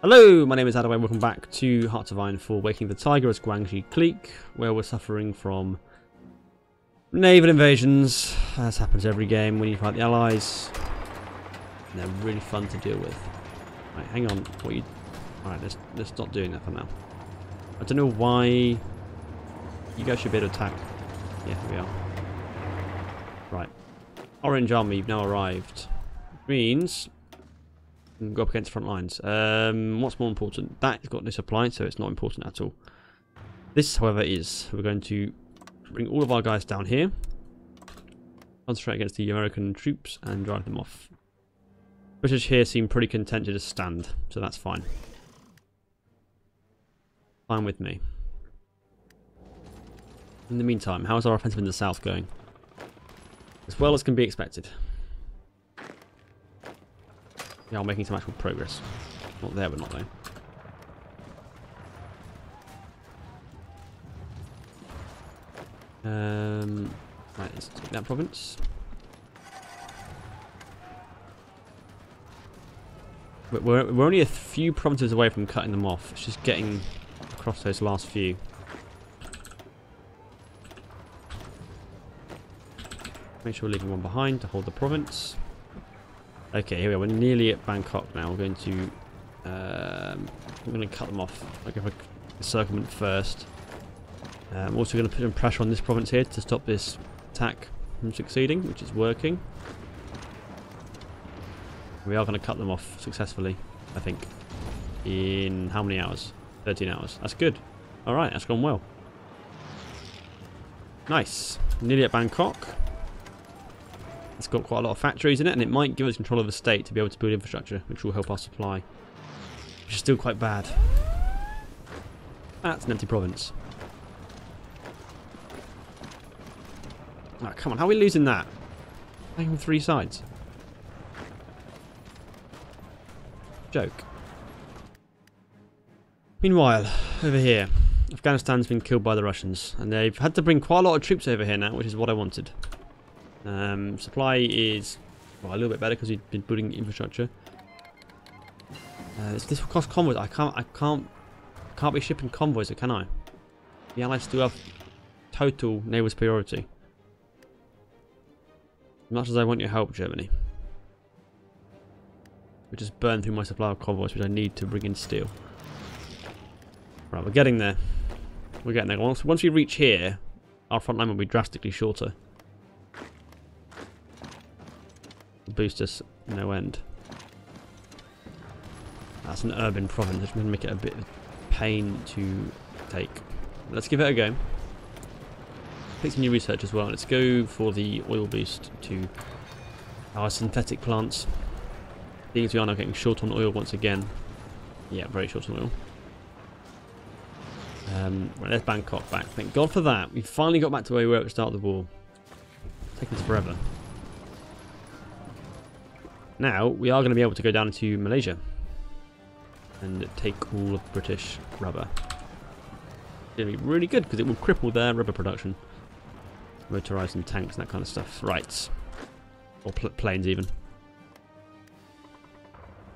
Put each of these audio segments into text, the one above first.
Hello, my name is Adam and welcome back to Hearts of Iron 4 Waking the Tiger as Guangxi Clique, where we're suffering from naval invasions, as happens every game when you fight the allies. And they're really fun to deal with. Right, hang on, Alright, let's stop doing that for now. I don't know why you guys should be able to attack. Yeah, here we are. Right. Orange Army, you've now arrived. Which means and go up against the front lines. What's more important? That's got no supply, so it's not important at all. This, however, is. We're going to bring all of our guys down here, concentrate against the American troops, and drive them off. British here seem pretty content to just stand, so that's fine. Fine with me. In the meantime, how is our offensive in the south going? As well as can be expected. Yeah, I'm making some actual progress. Not there, but not there. Right, let's take that province. We're only a few provinces away from cutting them off. It's just getting across those last few. Make sure we're leaving one behind to hold the province. Okay, here we are. We're nearly at Bangkok now. We're going to cut them off. I'll go for the circlement first. I'm also going to put some pressure on this province here to stop this attack from succeeding, which is working. We are going to cut them off successfully, I think. In how many hours? 13 hours. That's good. Alright, that's gone well. Nice. Nearly at Bangkok. It's got quite a lot of factories in it, and it might give us control of the state to be able to build infrastructure, which will help our supply. Which is still quite bad. That's an empty province. Oh, come on, how are we losing that? Playing from three sides. Joke. Meanwhile, over here, Afghanistan's been killed by the Russians, and they've had to bring quite a lot of troops over here now, which is what I wanted. Supply is a little bit better because we've been building infrastructure. This will cost convoys. I can't be shipping convoys, can I? The Allies still have total naval superiority. As much as I want your help, Germany. We just burn through my supply of convoys, which I need to bring in steel. Right, we're getting there. We're getting there. Once we reach here, our front line will be drastically shorter. Boost us no end. That's an urban province, which is going to make it a bit of a pain to take. Let's give it a go. Take some new research as well. Let's go for the oil boost to our synthetic plants. Things we are now getting short on oil once again. Yeah, very short on oil. Right, there's Bangkok back. Thank God for that. We finally got back to where we were at the start of the war. It's taken us forever. Now, we are going to be able to go down to Malaysia and take all of British rubber. It's going to be really good because it will cripple their rubber production. Motorised and tanks and that kind of stuff. Right. Or planes even.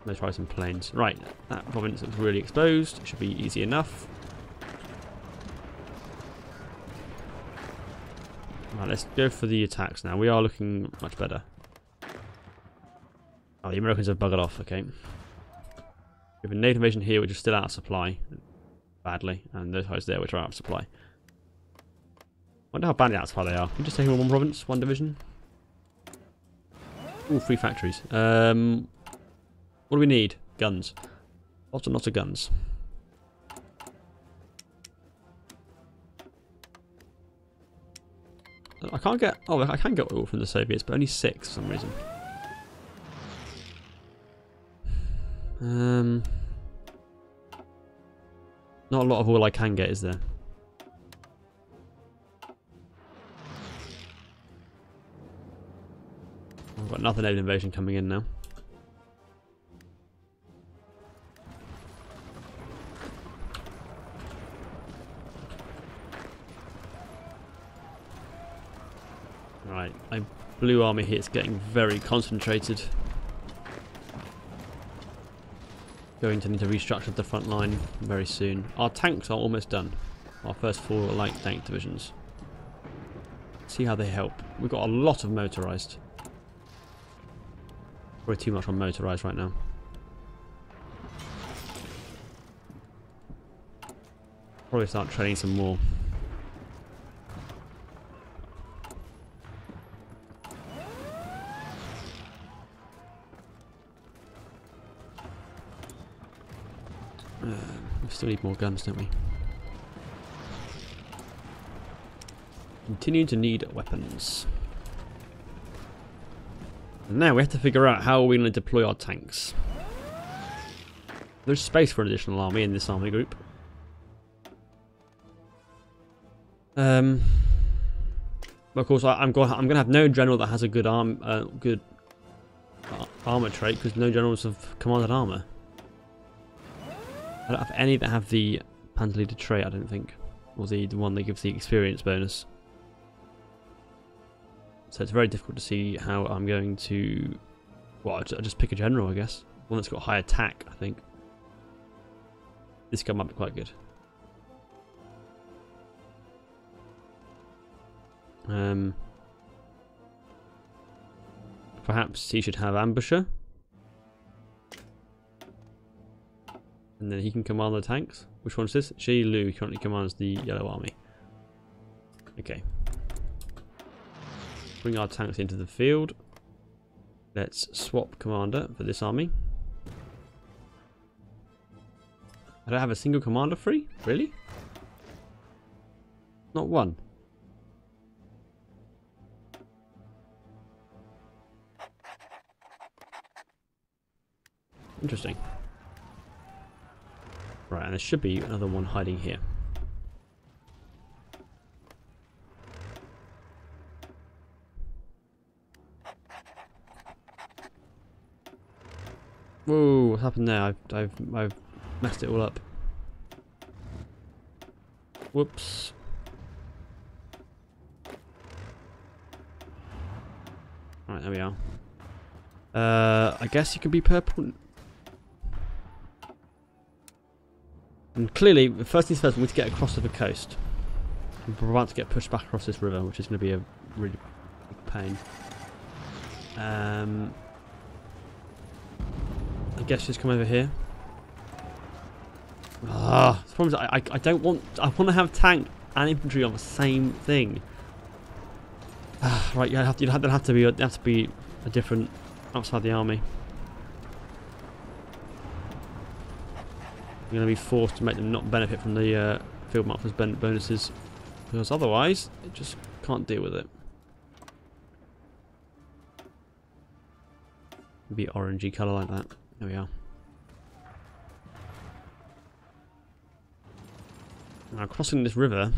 Motorised and planes. Right, that province is really exposed. It should be easy enough. Right, let's go for the attacks now. We are looking much better. Oh, the Americans have buggered off, okay. We have a naval invasion here which is still out of supply. Badly. And those guys there which are out of supply. Wonder how badly out of supply they are. Can we just take them in one province, one division? Ooh, 3 factories. What do we need? Guns. Lots and lots of guns. I can't get... Oh, I can get oil from the Soviets, but only 6 for some reason. Not a lot of oil I can get, is there? I've got another naval invasion coming in now. Right, my blue army here is getting very concentrated. going to need to restructure the front line very soon. Our tanks are almost done. Our first 4 light tank divisions. See how they help. We've got a lot of motorized. We're too much on motorized right now. Probably start training some more. We still need more guns, don't we? Continue to need weapons. And now we have to figure out how we're going to deploy our tanks. There's space for an additional army in this army group. Of course, I'm going to have no general that has a good armor trait because no generals have commanded armor. I don't have any that have the Panzer Leader trait, I don't think, or the one that gives the experience bonus. So it's very difficult to see how I'm going to. Well, I'll just pick a general, I guess. One that's got high attack, I think. This guy might be quite good. Perhaps he should have ambusher. And then he can command the tanks. Which one is this? Shi Lu currently commands the Yellow Army. Okay. Bring our tanks into the field. Let's swap commander for this army. I don't have a single commander free? Really? Not one. Interesting. Right, and there should be another one hiding here. Whoa, what happened there? I've messed it all up. Whoops. Right, there we are. I guess you could be purple. And clearly, first things first, we need to get across to the coast. We're about to get pushed back across this river, which is going to be a really big pain. I guess just come over here. Ah, the problem is I don't want. I want to have tank and infantry on the same thing. Right, you'd have to be a different outside the army. You're going to be forced to make them not benefit from the field marshals bonuses, because otherwise it just can't deal with it. Be orangey colour like that. There we are. Now crossing this river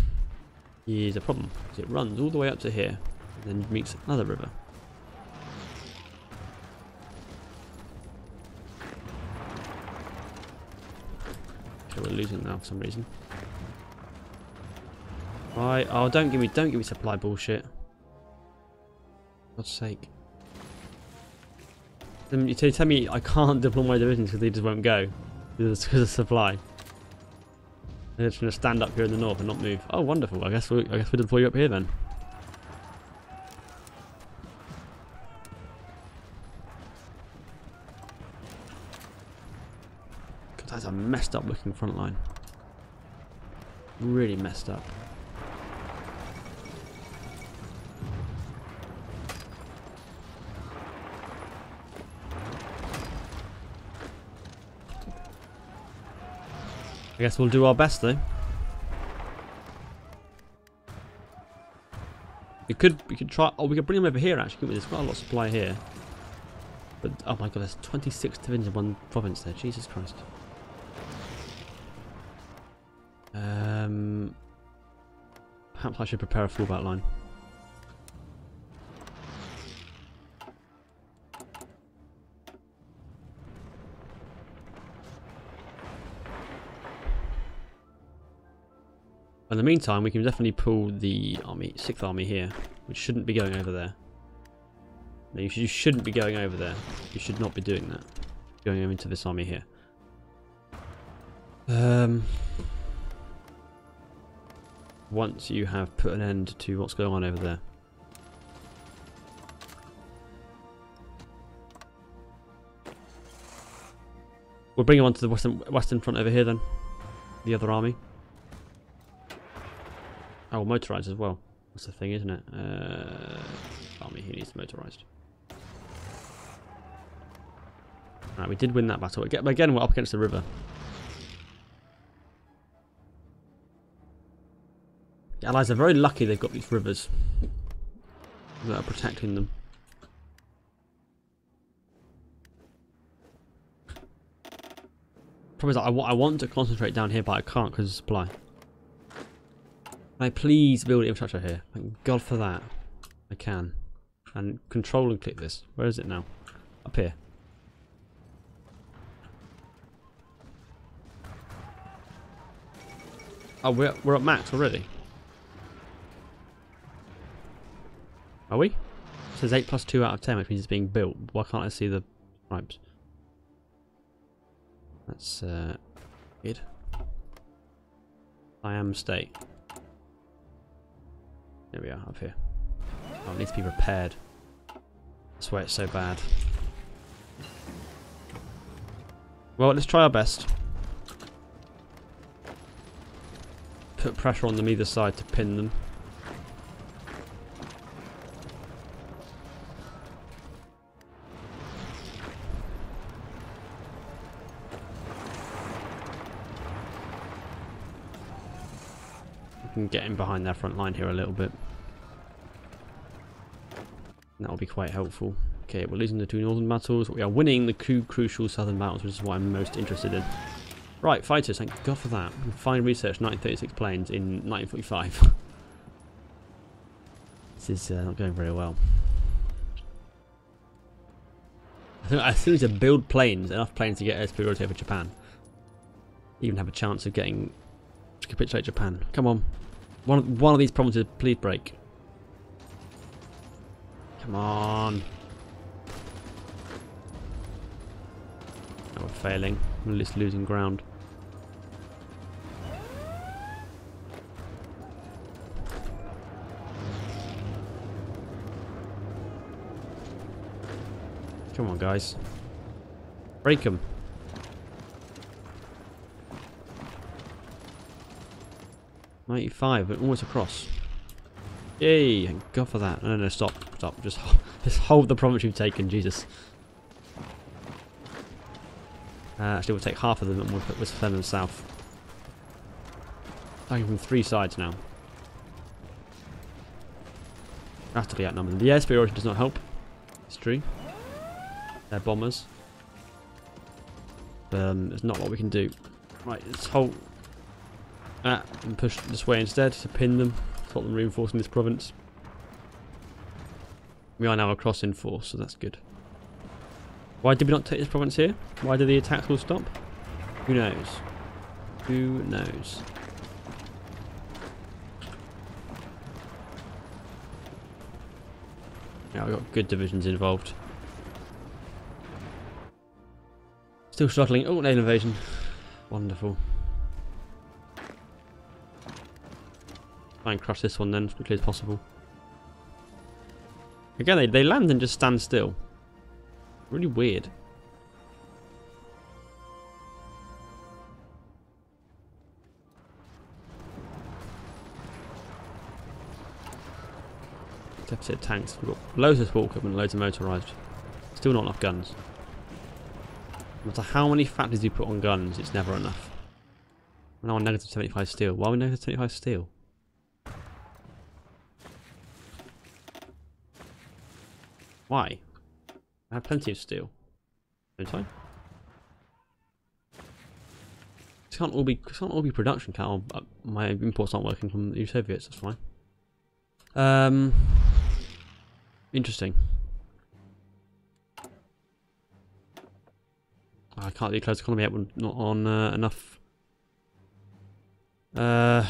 is a problem because it runs all the way up to here and then meets another river. Okay, we're losing now for some reason. Right, oh don't give me supply bullshit. For God's sake. Then you tell me I can't deploy my divisions because they just won't go because of supply. They're just going to stand up here in the north and not move. Oh, wonderful! I guess we deploy you up here then. God, that's a messed up looking front line. Really messed up. I guess we'll do our best though. We could try. Oh, we could bring them over here actually. Couldn't we? There's quite a lot of supply here. But oh my god, there's 26 divisions in one province there. Jesus Christ. Perhaps I should prepare a fallback line. In the meantime, we can definitely pull the army, 6th Army here, which shouldn't be going over there. No, you shouldn't be going over there. You should not be doing that. Going into this army here. Once you have put an end to what's going on over there. We'll bring him onto the western front over here then. The other army. Oh, motorised as well. That's the thing, isn't it? Army, he needs motorised. Right, we did win that battle. Again, we're up against the river. The Allies are very lucky they've got these rivers that are protecting them. Problem is that I want to concentrate down here, but I can't because of supply. Can I please build infrastructure here? Thank God for that. I can. And control and click this. Where is it now? Up here. Oh, we're at max already. Are we? It says 8 plus 2 out of 10, which means it's being built. Why can't I see the stripes? That's good. I am state. There we are, up here. Oh, it needs to be repaired. That's why it's so bad. Well, let's try our best. Put pressure on them either side to pin them. Can get in behind their front line here a little bit. That'll be quite helpful. Okay, we're losing the 2 northern battles, but we are winning the 2 crucial southern battles, which is what I'm most interested in. Right, fighters, thank God for that. Fine research, 1936 planes in 1945. This is not going very well. As soon as I build planes, enough planes to get air superiority over Japan, even have a chance of getting to capitulate Japan. Come on. One of these provinces, please break. Come on. Oh, we're failing. We're just losing ground. Come on, guys. Break them. '95, we're almost across. Yay! Thank God for that. No, stop. Just hold the province you've taken, Jesus. Actually, we'll take half of them and we'll send them south. Attacking from 3 sides now. Vastly outnumbered. The air superiority does not help. It's true. They're bombers. But it's not what we can do. Right, let's hold that and push this way instead to pin them. Stop them reinforcing this province. We are now across in force, so that's good. Why did we not take this province here? Why did the attacks all stop? Who knows? Who knows? Yeah, we've got good divisions involved. Still struggling. Oh, naval invasion. Wonderful. Try and crush this one then as quickly as possible. Again, they land and just stand still. Really weird. Deficit tanks. We've got loads of support equipment, loads of motorised. Still not enough guns. No matter how many factories you put on guns, it's never enough. We're now on negative 75 steel. Why are we negative 75 steel? Why? I have plenty of steel. Don't I? This can't all be production, can't all, my imports aren't working from the Soviets, that's fine. Interesting. I can't do close economy yet, we're not on enough. To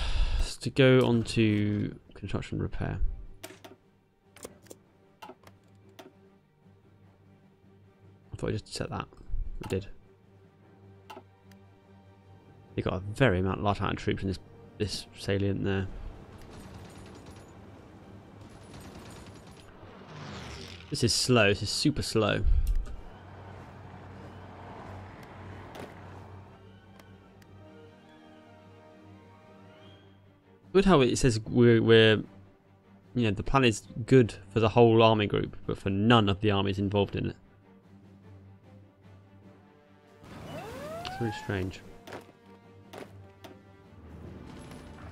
go on to construction repair. I thought I just set that. I did. They've got a very large amount of troops in this salient there. This is slow. This is super slow. Good how it says we're you know, the plan is good for the whole army group, but for none of the armies involved in it. It's really strange.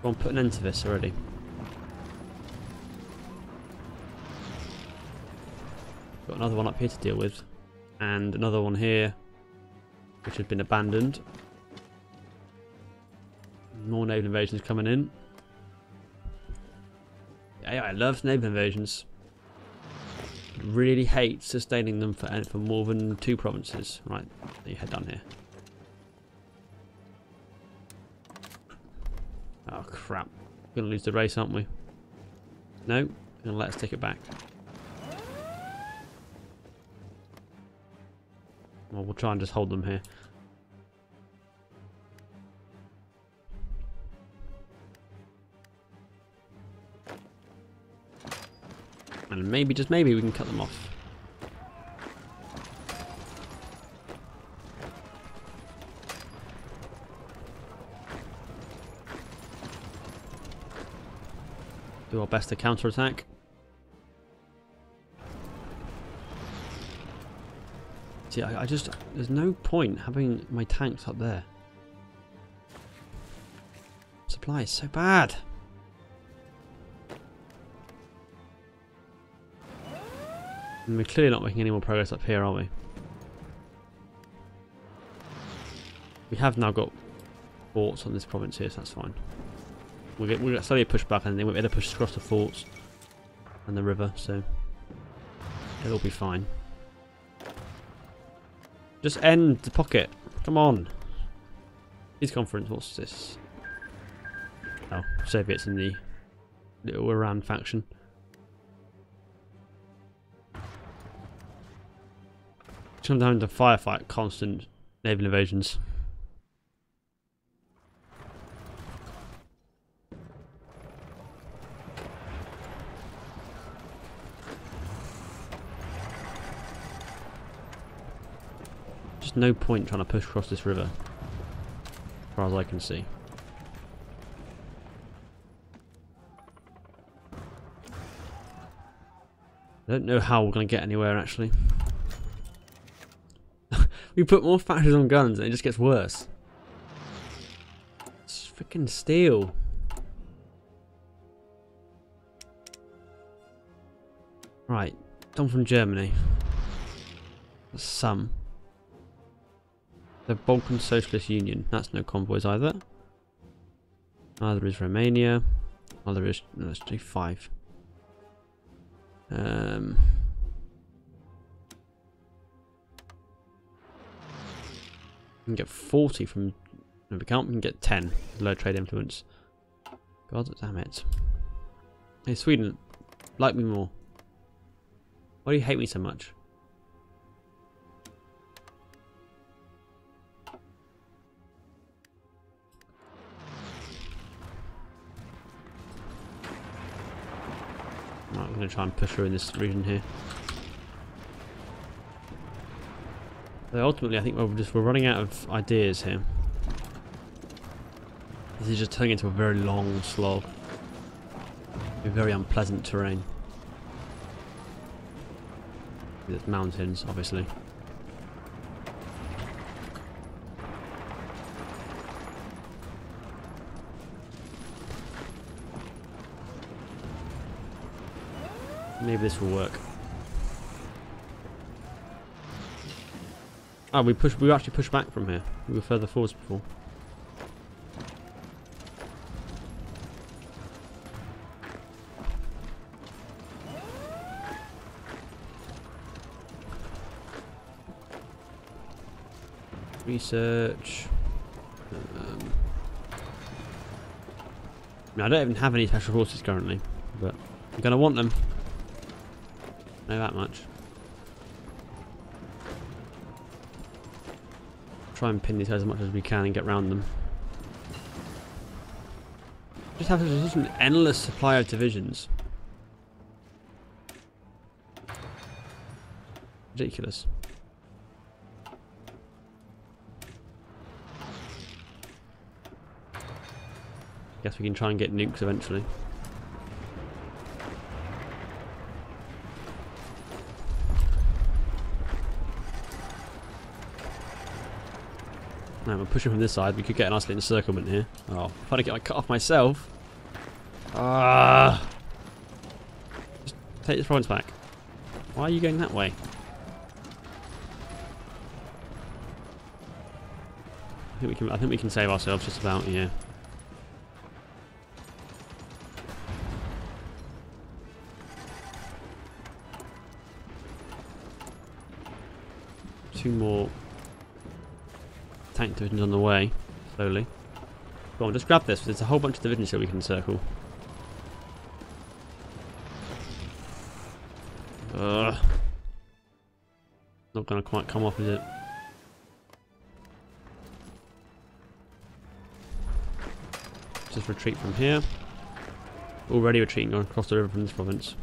Go on, put an end to this already. Got another one up here to deal with, and another one here, which has been abandoned. More naval invasions coming in. Yeah, I love naval invasions. Really hate sustaining them for more than 2 provinces. Right, you head down here. Oh crap! We're gonna lose the race, aren't we? No, gonna let us take it back. Well, we'll try and just hold them here. And maybe, just maybe, we can cut them off. Do our best to counterattack. See, I just, there's no point having my tanks up there. Supply is so bad. And we're clearly not making any more progress up here, are we? We have now got forts on this province here, so that's fine. We'll get slowly push back, and then we'll be able to push across the forts and the river, so it'll be fine. Just end the pocket. Come on. Peace conference. What's this? Oh, Soviets in the little Iran faction. Come down to firefight constant naval invasions. Just no point trying to push across this river, as far as I can see. I don't know how we're going to get anywhere actually. We put more factories on guns and it just gets worse. It's freaking steel. Right, done from Germany. That's some. The Balkan Socialist Union. That's no convoys either. Neither is Romania. Neither is. No, let's do 5. We can get 40 from. No, we can't. We can get 10. Low trade influence. God damn it. Hey, Sweden. Like me more. Why do you hate me so much? Right, I'm going to try and push her in this region here. So ultimately, I think we're running out of ideas here. This is just turning into a very long slog. A very unpleasant terrain. There's mountains, obviously. Maybe this will work. Oh, we actually pushed back from here. We were further forwards before. Research. I don't even have any special forces currently, but I'm gonna want them. Know that much. Try and pin these guys as much as we can and get around them. Just have such an endless supply of divisions. Ridiculous. Guess we can try and get nukes eventually. Now we're pushing from this side. We could get a nice little encirclement here. Oh, if I get like cut off myself. Just take this province back. Why are you going that way? I think we can save ourselves just about, yeah. Two more tank divisions on the way, slowly. Go on, just grab this. There's a whole bunch of divisions here we can circle. Not gonna quite come off, is it? Just retreat from here. Already retreating across the river from this province.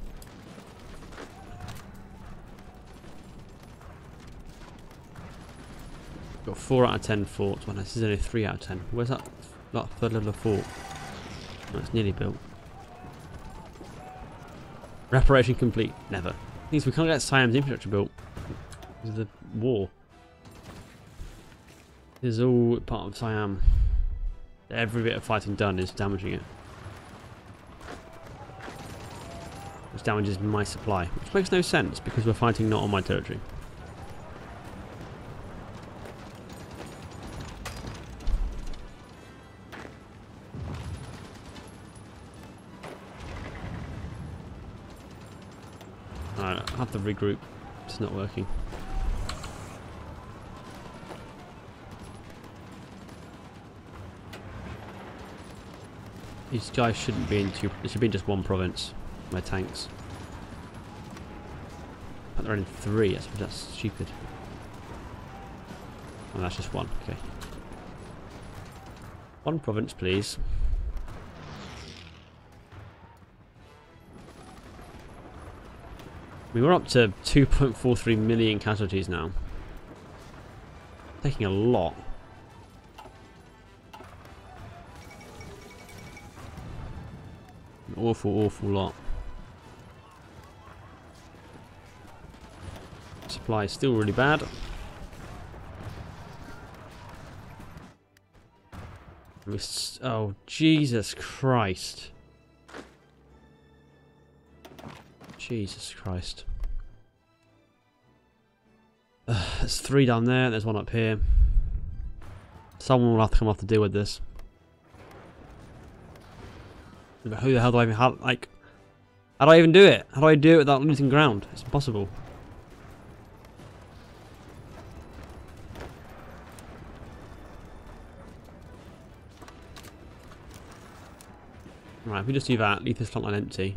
Got 4 out of 10 forts. Well, this is only 3 out of 10. Where's that third level of fort? Oh, it's nearly built. Reparation complete. Never. Means we can't get Siam's infrastructure built because of the war. This is all part of Siam. Every bit of fighting done is damaging it. Which damages my supply. Which makes no sense because we're fighting not on my territory. Alright, I have to regroup. It's not working. These guys shouldn't be in two. They should be in just one province. My tanks. But they're in 3. That's stupid. Oh, that's just 1. Okay. 1 province, please. We were up to 2.43 million casualties now. Taking a lot. An awful, awful lot. Supply is still really bad. Oh, Jesus Christ. Jesus Christ. There's 3 down there, there's 1 up here. Someone will have to come off to deal with this. But who the hell do I even have? Like, how do I even do it? How do I do it without losing ground? It's impossible. Right, if we just do that, leave this front line empty.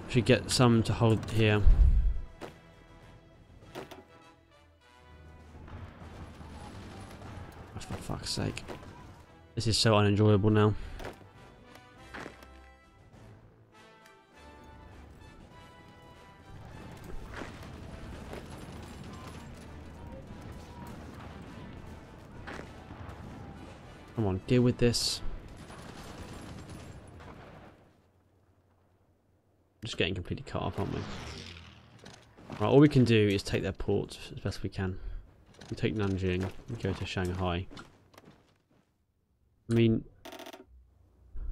Should get some to hold here. Oh, for fuck's sake. This is so unenjoyable now. Come on, deal with this. Just getting completely cut off, aren't we? Right, all we can do is take their ports as best we can. We take Nanjing, we go to Shanghai. I mean,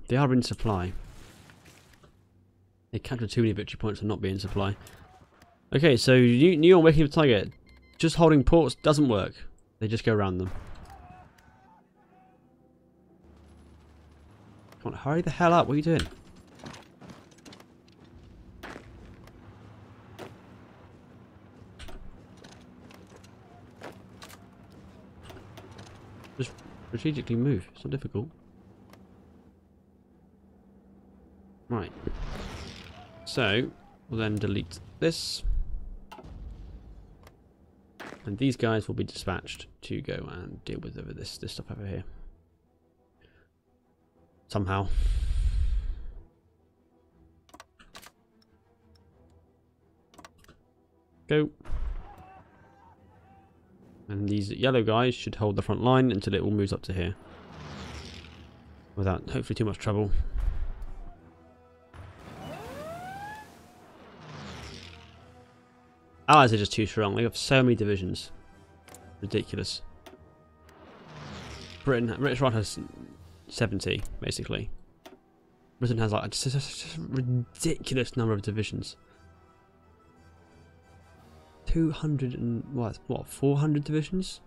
they are in supply. They captured too many victory points and not be in supply. Okay, so new on Waking the Tiger. Just holding ports doesn't work. They just go around them. Come on, hurry the hell up. What are you doing? Just strategically move. It's not difficult. Right. So, we'll then delete this. And these guys will be dispatched to go and deal with this stuff over here. Somehow. Go. And these yellow guys should hold the front line until it all moves up to here. Without hopefully too much trouble. Allies are just too strong. They have so many divisions. Ridiculous. British Rod has 70, basically. Britain has like just a ridiculous number of divisions. 200 and what 400 divisions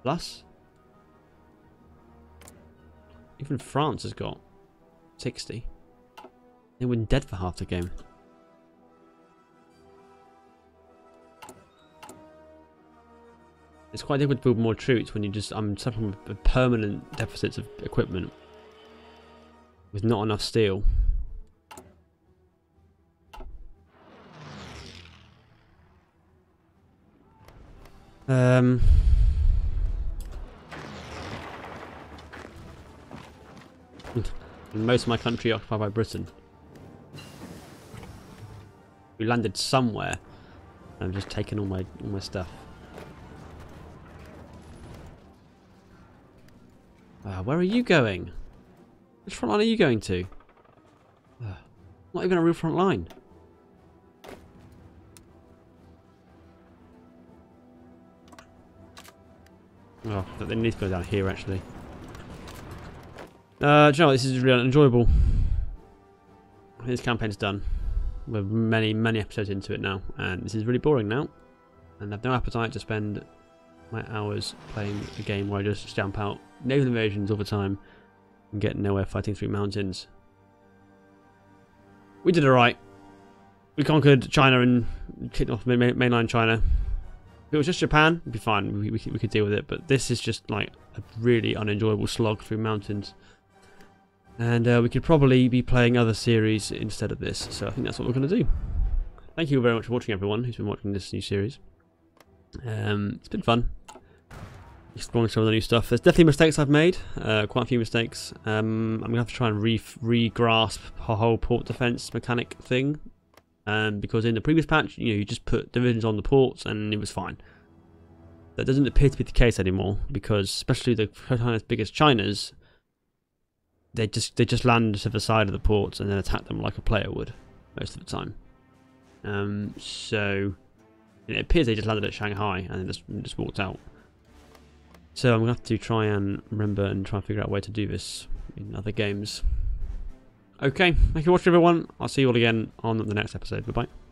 plus. Even France has got 60. They were dead for half the game. It's quite difficult to build more troops when you just suffering with permanent deficits of equipment with not enough steel. Most of my country occupied by Britain. We landed somewhere and I've just taken all my stuff. Where are you going? Which front line are you going to? Not even a real front line. Oh, they need to go down here actually. Do you know, this is really enjoyable. This campaign's done. We're many episodes into it now, and this is really boring now. And I have no appetite to spend my hours playing a game where I just stamp out naval invasions all the time and get nowhere fighting through mountains. We did alright. We conquered China and kicked off mainland China. If it was just Japan, it'd be fine. We could deal with it. But this is just like a really unenjoyable slog through mountains. And we could probably be playing other series instead of this. So I think that's what we're going to do. Thank you very much for watching, everyone who's been watching this new series. It's been fun exploring some of the new stuff. There's definitely mistakes I've made, quite a few mistakes. I'm gonna have to try and re-grasp the whole port defense mechanic thing, because in the previous patch, you just put divisions on the ports and it was fine. That doesn't appear to be the case anymore, because especially the China's biggest Chinas, they just land to the side of the ports and then attack them like a player would most of the time. So it appears they just landed at Shanghai and then just walked out. So I'm going to have to try and remember and try and figure out a way to do this in other games. Okay, thank you for watching, everyone. I'll see you all again on the next episode. Bye-bye.